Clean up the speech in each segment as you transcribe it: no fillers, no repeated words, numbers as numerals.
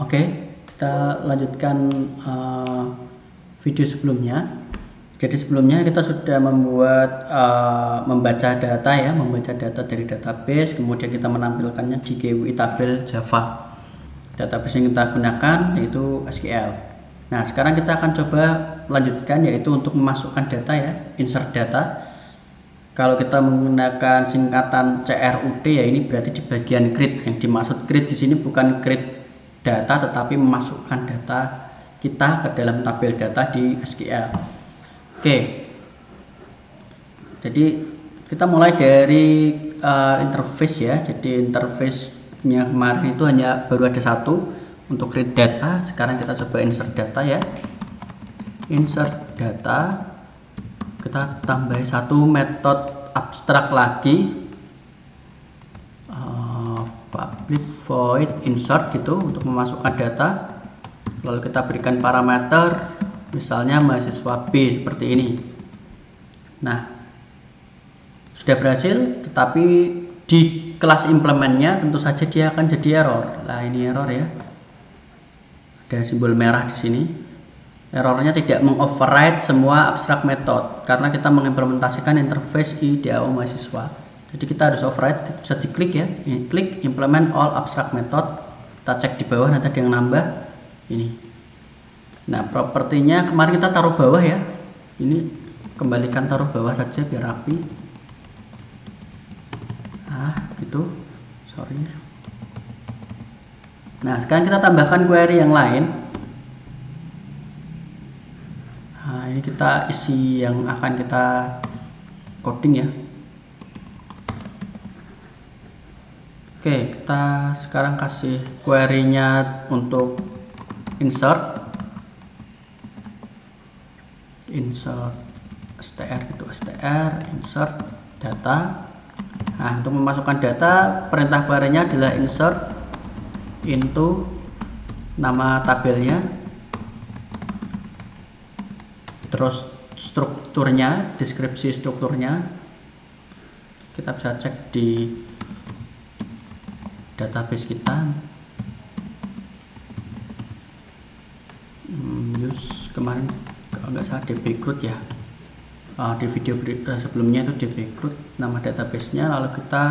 Oke, kita lanjutkan video sebelumnya. Jadi sebelumnya kita sudah membaca data dari database, kemudian kita menampilkannya di GUI tabel Java. Database yang kita gunakan yaitu SQL. Nah, sekarang kita akan coba lanjutkan, yaitu untuk memasukkan data ya, insert data. Kalau kita menggunakan singkatan CRUD ya, ini berarti di bagian create. Yang dimaksud create di sini bukan create data, tetapi memasukkan data kita ke dalam tabel data di SQL. Oke, jadi kita mulai dari interface ya. Jadi interface-nya kemarin itu baru ada satu untuk create data. Sekarang kita coba insert data ya. Insert data, kita tambah satu metode abstrak lagi, public void insert gitu, untuk memasukkan data. Lalu kita berikan parameter, misalnya mahasiswa B seperti ini. Nah, sudah berhasil, tetapi di kelas implementnya tentu saja dia akan jadi error. Nah, ini error ya, ada simbol merah di sini. Errornya tidak mengoverride semua abstrak method karena kita mengimplementasikan interface IDAO mahasiswa. Jadi kita harus override, bisa diklik ya, ini, klik implement all abstract method. Kita cek di bawah, nanti ada yang nambah ini. Nah, propertinya kemarin kita taruh bawah ya, ini kembalikan taruh bawah saja biar rapi. Nah, gitu, sorry. Nah, sekarang kita tambahkan query yang lain. Nah, ini kita isi yang akan kita coding ya. Oke, kita sekarang kasih query-nya untuk insert str gitu, insert data. Nah, untuk memasukkan data, perintah query-nya adalah insert into nama tabelnya, terus strukturnya, deskripsi strukturnya kita bisa cek di database kita. Use kemarin kalau nggak salah dbcrud ya, di video sebelumnya itu dbcrud nama databasenya. Lalu kita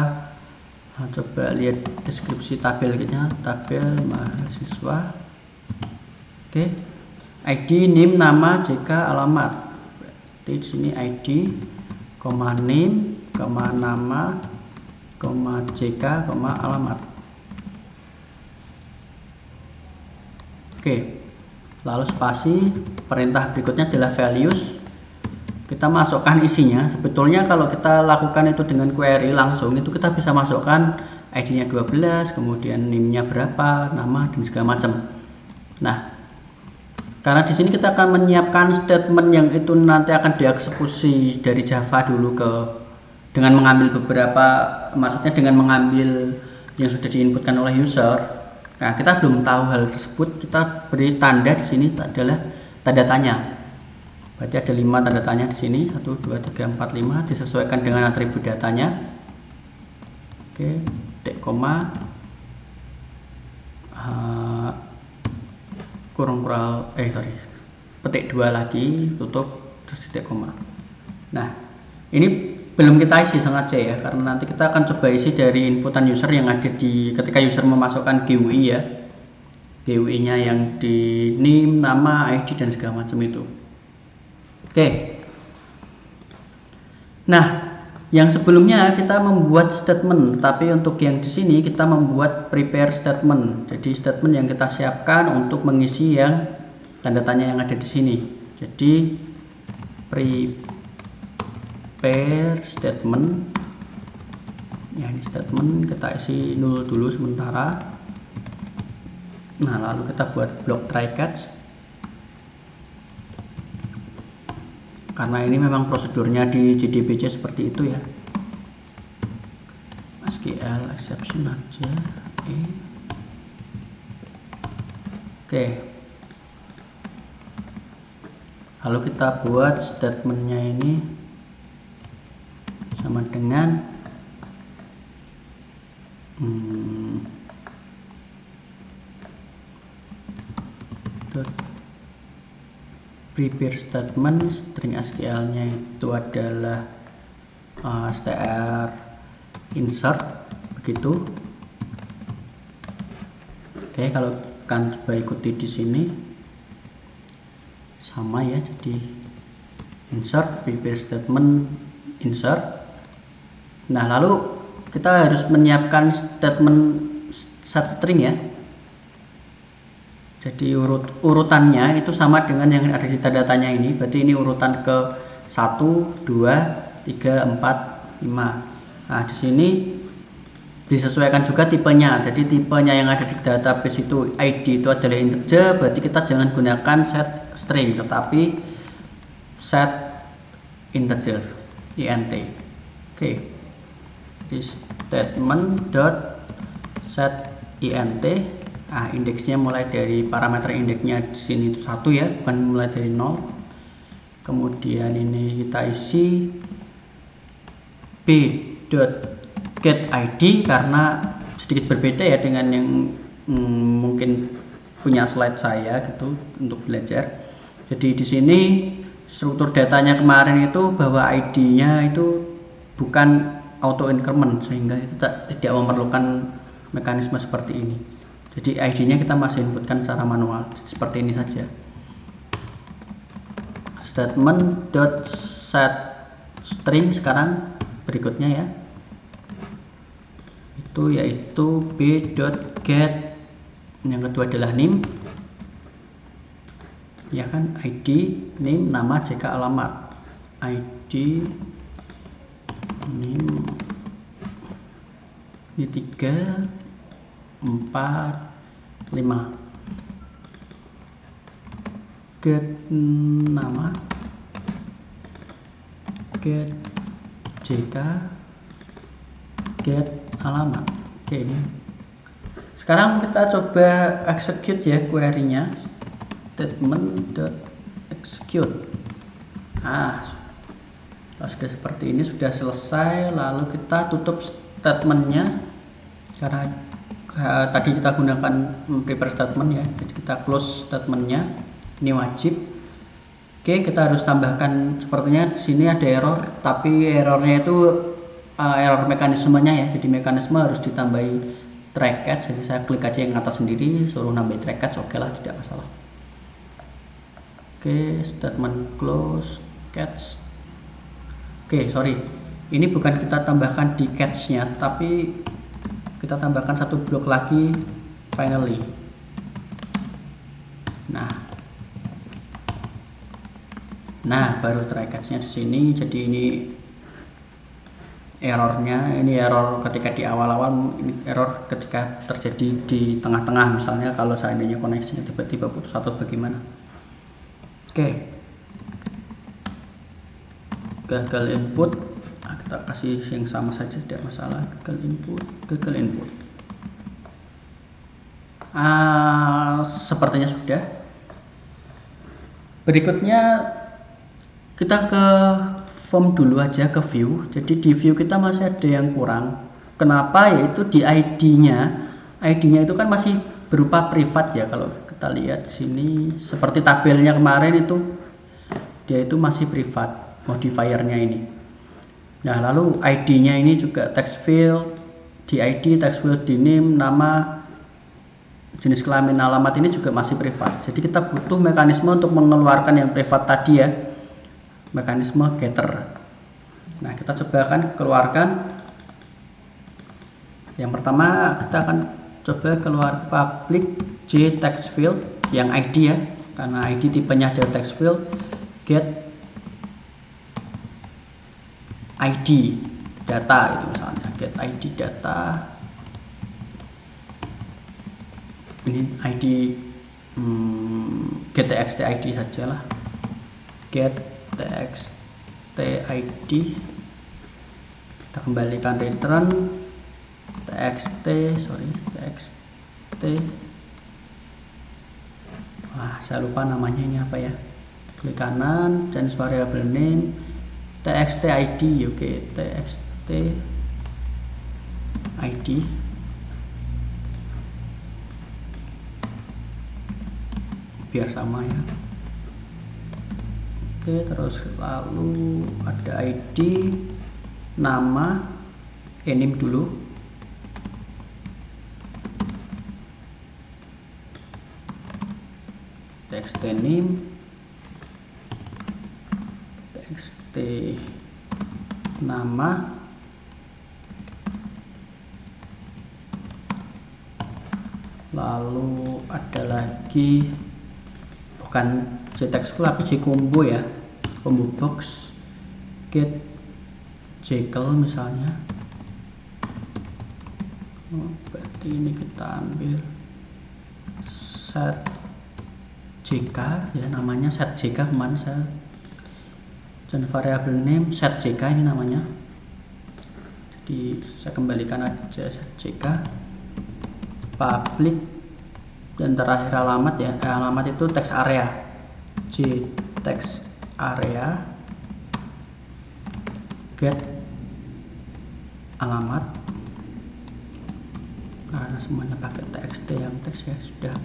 coba lihat deskripsi tabelnya, tabel mahasiswa. Oke, ID, name, nama, JK, alamat. Di sini ID, name, nama, JK, alamat. Oke, lalu spasi. Perintah berikutnya adalah values. Kita masukkan isinya. Sebetulnya kalau kita lakukan itu dengan query langsung, itu kita bisa masukkan ID-nya 12, kemudian name-nya berapa, nama, dan segala macam. Nah, karena di sini kita akan menyiapkan statement yang itu nanti akan dieksekusi dari Java dulu dengan mengambil maksudnya dengan mengambil yang sudah diinputkan oleh user. Nah, kita belum tahu hal tersebut, kita beri tanda di sini adalah tanda tanya. Berarti ada 5 tanda tanya di sini, 1, 2, 3, 4, 5, disesuaikan dengan atribut datanya. Oke, titik koma, petik 2 lagi, tutup, terus titik koma. Nah, ini belum kita isi, sengaja ya, karena nanti kita akan coba isi dari inputan user yang ada ketika user memasukkan GUI ya, GUI nya yang di name, nama, ID, dan segala macam itu. Oke, nah yang sebelumnya kita membuat statement, tapi untuk yang di sini kita membuat prepare statement. Jadi statement yang kita siapkan untuk mengisi yang tanda tanya yang ada di sini. Jadi prepare statement ya, ini statement kita isi 0 dulu sementara. Nah, lalu kita buat blok try catch, karena ini memang prosedurnya di JDBC seperti itu ya. SQL exception aja. Oke, lalu kita buat statementnya ini sama dengan dot prepare statement, string SQL nya itu adalah str insert begitu. Oke, kalau kan coba ikuti di sini sama ya, jadi insert prepare statement insert. Nah, lalu kita harus menyiapkan statement set string ya. Jadi urutannya itu sama dengan yang ada di datanya ini. Berarti ini urutan ke 1, 2, 3, 4, 5. Nah, di sini disesuaikan juga tipenya. Jadi tipenya yang ada di database itu ID itu adalah integer, berarti kita jangan gunakan set string tetapi set integer int. Oke. Di statement dot set int. Nah, indeksnya mulai dari parameter indeksnya di sini itu 1 ya, bukan mulai dari 0. Kemudian ini kita isi b.getID karena sedikit berbeda ya dengan yang mungkin punya slide saya gitu untuk belajar. Jadi di sini struktur datanya kemarin itu bahwa ID-nya itu bukan auto increment sehingga itu tidak memerlukan mekanisme seperti ini. Jadi ID-nya kita masih inputkan secara manual seperti ini saja. Statement dot set string sekarang berikutnya ya. Itu yaitu b.get, yang kedua adalah name. Ya kan, ID, name, nama, JK, alamat. ID, name. Ini 3 4 5. Get nama, get JK, get alamat. Oke, ini sekarang kita coba execute ya query-nya. Statement.execute. Nah, kalau sudah seperti ini sudah selesai, lalu kita tutup statementnya karena tadi kita gunakan prepare statement ya, jadi kita close statementnya, ini wajib. Oke, kita harus tambahkan, sepertinya di sini ada error, tapi errornya itu error mekanismenya ya, jadi mekanisme harus ditambahi try catch. Jadi saya klik aja yang atas sendiri, suruh nambah try catch, oke lah, tidak masalah. Oke, statement close catch. Oke, sorry, ini bukan kita tambahkan di catch-nya, tapi kita tambahkan satu blok lagi finally. Nah, baru try catch-nya di sini. Jadi ini errornya, ini error ketika di awal-awal, ini error ketika terjadi di tengah-tengah, misalnya kalau seandainya koneksinya tiba-tiba putus atau bagaimana. Oke, gagal input. Nah, kita kasih yang sama saja, tidak masalah. Gagal input. Sepertinya sudah. Berikutnya kita ke form dulu aja, ke view. Jadi di view kita masih ada yang kurang. Kenapa? Yaitu di ID-nya itu kan masih berupa privat ya. Kalau kita lihat di sini seperti tabelnya kemarin itu, dia itu masih privat modifiernya ini. Nah, lalu ID-nya ini juga text field di ID, text field di name, nama, jenis kelamin, alamat ini juga masih privat. Jadi kita butuh mekanisme untuk mengeluarkan yang privat tadi ya, mekanisme getter. Nah, kita coba akan keluarkan. Yang pertama kita akan coba keluar public j text field yang ID ya, karena ID tipenya ada text field. Get ID data itu misalnya, get ID data. Ini ID get txt ID sajalah, get txt ID. Kita kembalikan return txt. Wah, saya lupa namanya ini apa ya. Klik kanan dan variable name txt ID. Oke, txt ID. biar sama ya. Oke, terus lalu ada ID, nama, name dulu. Txt name, txt nama, lalu ada lagi bukan jtextful tapi jcombo ya, combo box, get jekyll misalnya. Berarti ini kita ambil set jk ya, namanya set jk kemarin saya dan variable name set jk ini namanya, jadi saya kembalikan aja set jk, public, dan terakhir alamat ya, alamat itu text area, j text area, get alamat, karena semuanya pakai txt yang teks ya, sudah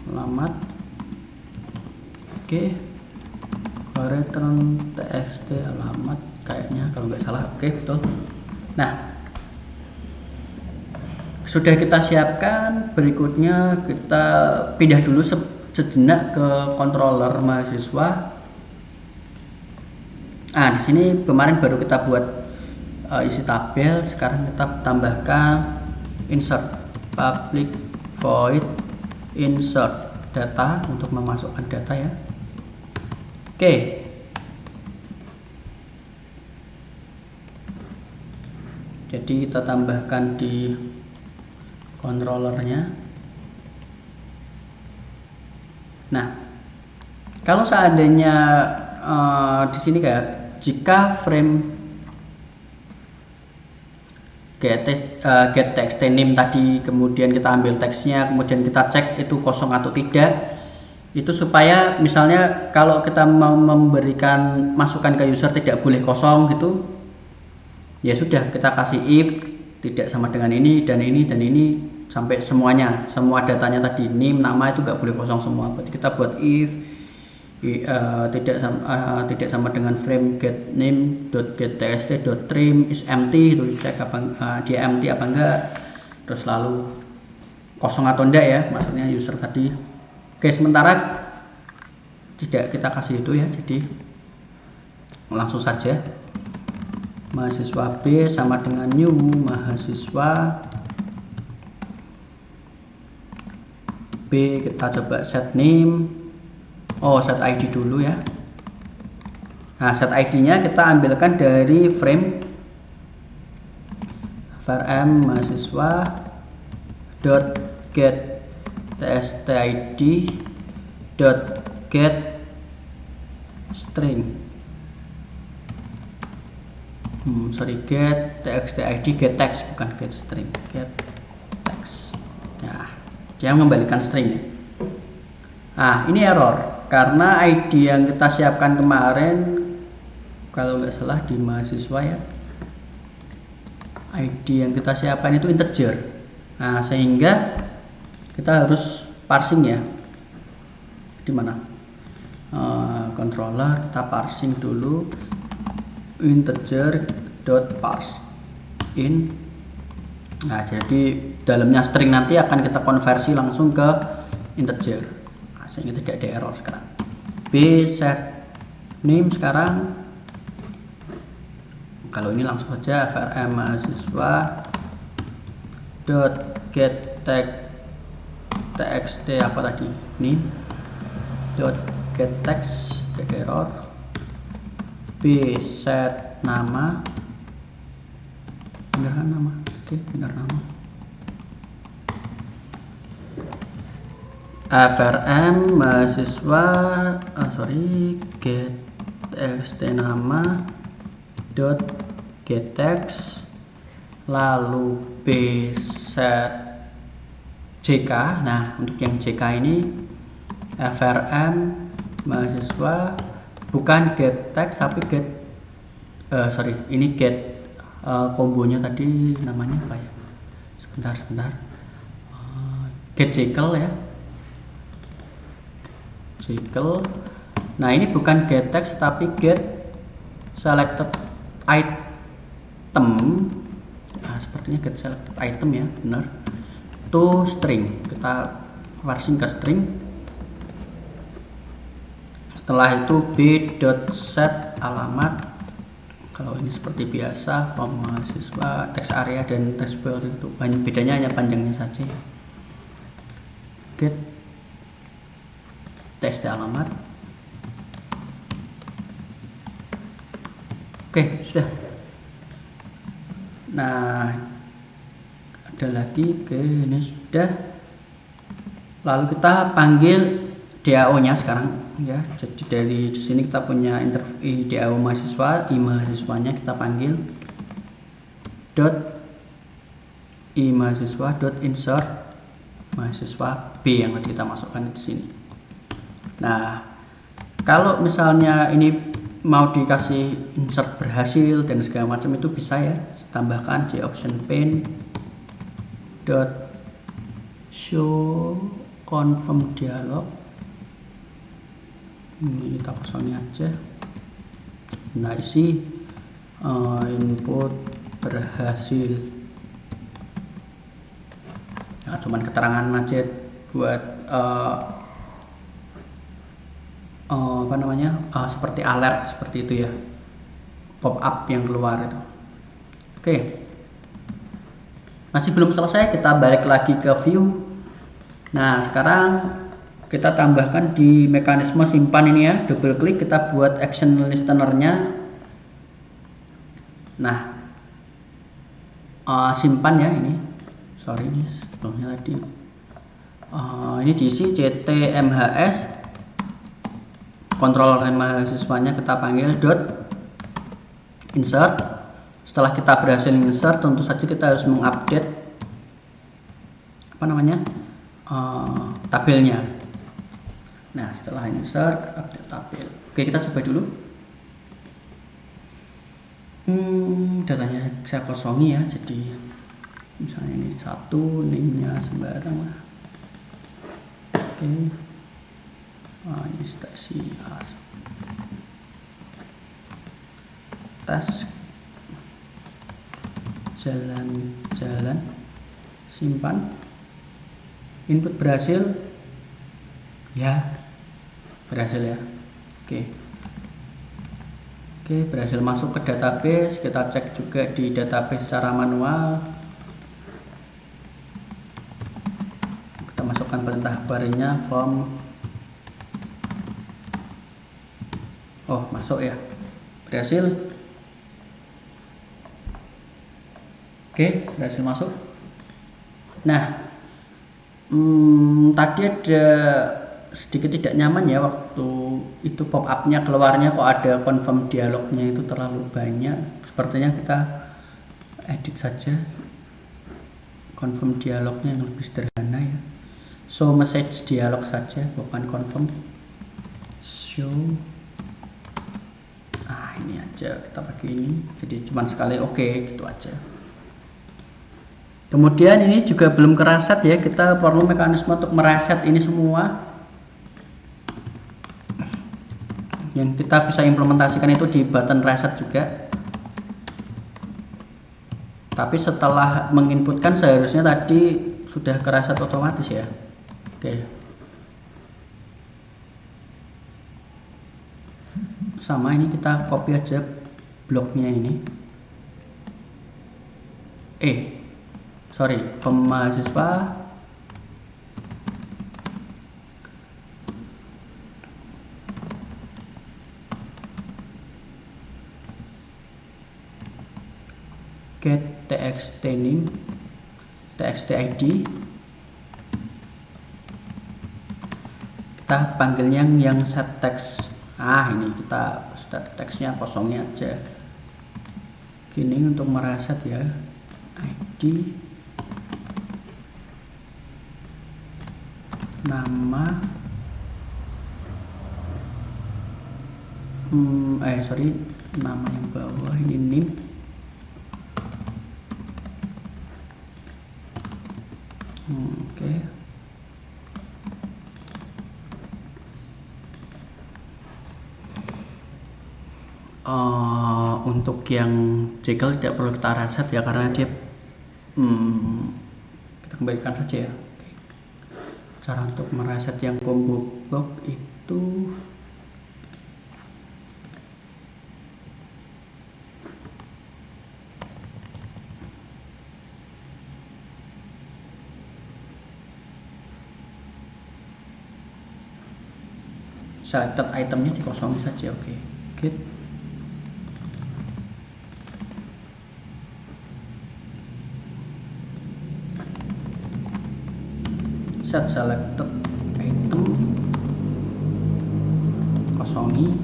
alamat. Oke, return txt alamat kayaknya kalau nggak salah. Oke, betul. Nah, sudah kita siapkan. Berikutnya kita pindah dulu sejenak ke controller mahasiswa. Di sini kemarin baru kita buat isi tabel, sekarang kita tambahkan insert public void insert data untuk memasukkan data ya. Oke. Jadi kita tambahkan di controllernya. Nah, kalau seandainya di sini kayak jika frame get text name tadi, kemudian kita ambil teksnya, kemudian kita cek itu kosong atau tidak, itu supaya misalnya kalau kita mau memberikan masukan ke user tidak boleh kosong gitu, ya sudah kita kasih if tidak sama dengan ini dan ini dan ini sampai semuanya, semua datanya tadi, name, nama itu nggak boleh kosong semua. Berarti kita buat if tidak sama dengan frame get name get txt trim is empty, itu cek apa dia empty apa enggak, terus lalu kosong atau enggak ya, maksudnya user tadi. Oke, sementara tidak kita kasih itu ya, jadi langsung saja mahasiswa B sama dengan new mahasiswa B. Kita coba set name, set ID dulu ya. Nah, set ID nya kita ambilkan dari frame varm mahasiswa dot get txtid dot get string get txtid get text, bukan get string, get text. Nah, dia mengembalikan string ya. Nah, ini error karena ID yang kita siapkan kemarin kalau nggak salah di mahasiswa ya, ID yang kita siapkan itu integer. Nah, sehingga kita harus parsing ya. Di mana controller, kita parsing dulu integer dot parse in. Nah, jadi dalamnya string nanti akan kita konversi langsung ke integer, sehingga tidak ada error sekarang. B set name sekarang, kalau ini langsung saja vrm mahasiswa dot get txt apa tadi, name dot get text, tidak error. B set nama, benar nama, oke benar nama. vrm mahasiswa get txt nama dot get text, lalu B set jk. Nah, untuk yang jk ini vrm mahasiswa bukan get text tapi get ini get kombonya tadi namanya apa ya, sebentar get jekyll ya. cycle. Nah, ini bukan get text tapi get selected item. Nah, sepertinya get selected item ya, benar. To string, kita parsing ke string. Setelah itu b.set alamat. Kalau ini seperti biasa, form mahasiswa, text area dan text bar itu bedanya hanya panjangnya saja. Get text alamat. Oke, sudah. Nah, ada lagi ke ini sudah. Lalu kita panggil DAO-nya sekarang. Ya, jadi dari sini kita punya interface DAO mahasiswa, mahasiswanya kita panggil .mahasiswa .insert mahasiswa B yang tadi kita masukkan di sini. Nah, kalau misalnya ini mau dikasih insert berhasil dan segala macam itu bisa ya, tambahkan option pane .show confirm dialog. Ini kita kosongin aja. Nah, isi input berhasil. Nah, cuman keterangan aja buat apa namanya, seperti alert seperti itu ya, pop up yang keluar itu. Oke, masih belum selesai, kita balik lagi ke view. Nah, sekarang kita tambahkan di mekanisme simpan ini ya, double klik, kita buat action listener-nya. Nah, simpan ya ini, sorry ini sebelumnya tadi, ini diisi ctmhs, controller mahasiswanya kita panggil .insert. Setelah kita berhasil insert, tentu saja kita harus mengupdate apa namanya, tabelnya. Nah, setelah insert, update tabel. Oke, kita coba dulu. Datanya saya kosongi ya, jadi misalnya ini 1, name-nya sembarang lah. Oke. Ini stasi task jalan-jalan, simpan, input berhasil ya, berhasil ya. Oke, berhasil masuk ke database. Kita cek juga di database secara manual. Kita masukkan perintah query-nya form. Oh, masuk ya, berhasil. Oke, berhasil masuk. Nah, tadi ada sedikit tidak nyaman ya, waktu itu pop up-nya keluarnya kok ada confirm dialognya itu terlalu banyak. Sepertinya kita edit saja confirm dialognya yang lebih sederhana ya. Show message dialog saja, bukan confirm. Show. Ini aja kita pakai ini, jadi cuma sekali. Oke, gitu aja. Kemudian ini juga belum kereset ya, kita perlu mekanisme untuk mereset ini semua. Yang kita bisa implementasikan itu di button reset juga. Tapi setelah menginputkan seharusnya tadi sudah kereset otomatis ya. Oke. Sama ini kita copy aja bloknya ini. Form mahasiswa. Get txt name, txt id. Kita panggilnya yang set text. Ini kita set teksnya kosongnya aja. Gini untuk mereset ya, id, nama, nama yang bawah ini name. Oke. untuk yang Jekyll tidak perlu kita reset ya, karena dia kita kembalikan saja ya. Cara untuk mereset yang combo box itu selected itemnya dikosongi saja. Oke, git set selected item, kosongi,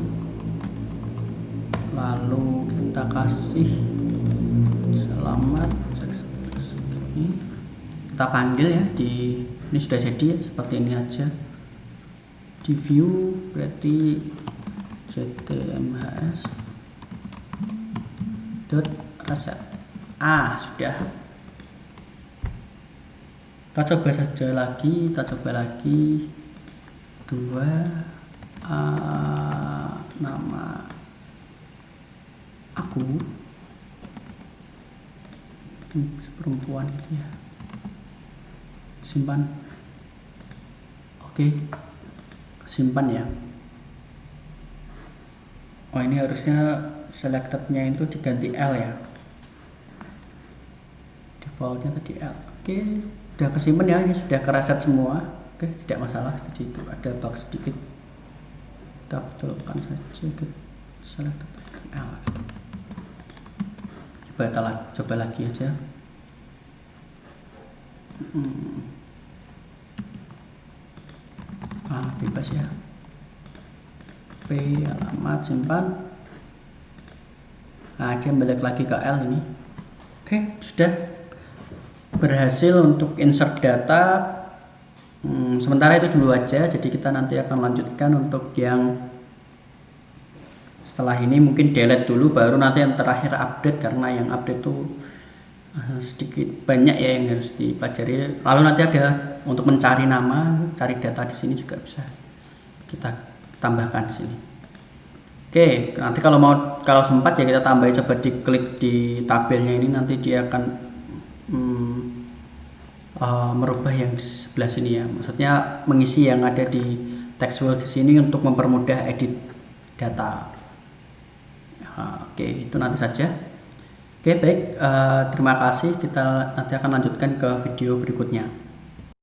lalu kita kasih selamat ini, kita panggil ya, ini sudah jadi ya, seperti ini aja. Di view berarti jtmhs dot reset. Sudah. Kita coba saja lagi, dua nama aku perempuan gitu ya, simpan. Oke, simpan ya. Ini harusnya selectednya itu diganti L ya, defaultnya tadi L. Oke, udah kesimpan ya, ini sudah kereset semua. Oke, tidak masalah. Jadi itu ada bug sedikit, kita betulkan saja ke selected item L. Coba lagi aja. Bebas ya. P alamat simpan. Dia balik lagi ke L ini. Oke, sudah berhasil untuk insert data. Sementara itu dulu aja, jadi kita nanti akan lanjutkan untuk yang setelah ini. Mungkin delete dulu, baru nanti yang terakhir update, karena yang update itu sedikit banyak ya yang harus dipelajari. Lalu nanti ada untuk mencari nama, cari data di sini juga bisa kita tambahkan di sini. Oke, nanti kalau sempat ya kita tambah, coba diklik di tabelnya ini, nanti dia akan merubah yang di sebelah sini ya, maksudnya mengisi yang ada di text field di sini untuk mempermudah edit data. Oke, itu nanti saja. Oke, baik, terima kasih. Kita nanti akan lanjutkan ke video berikutnya.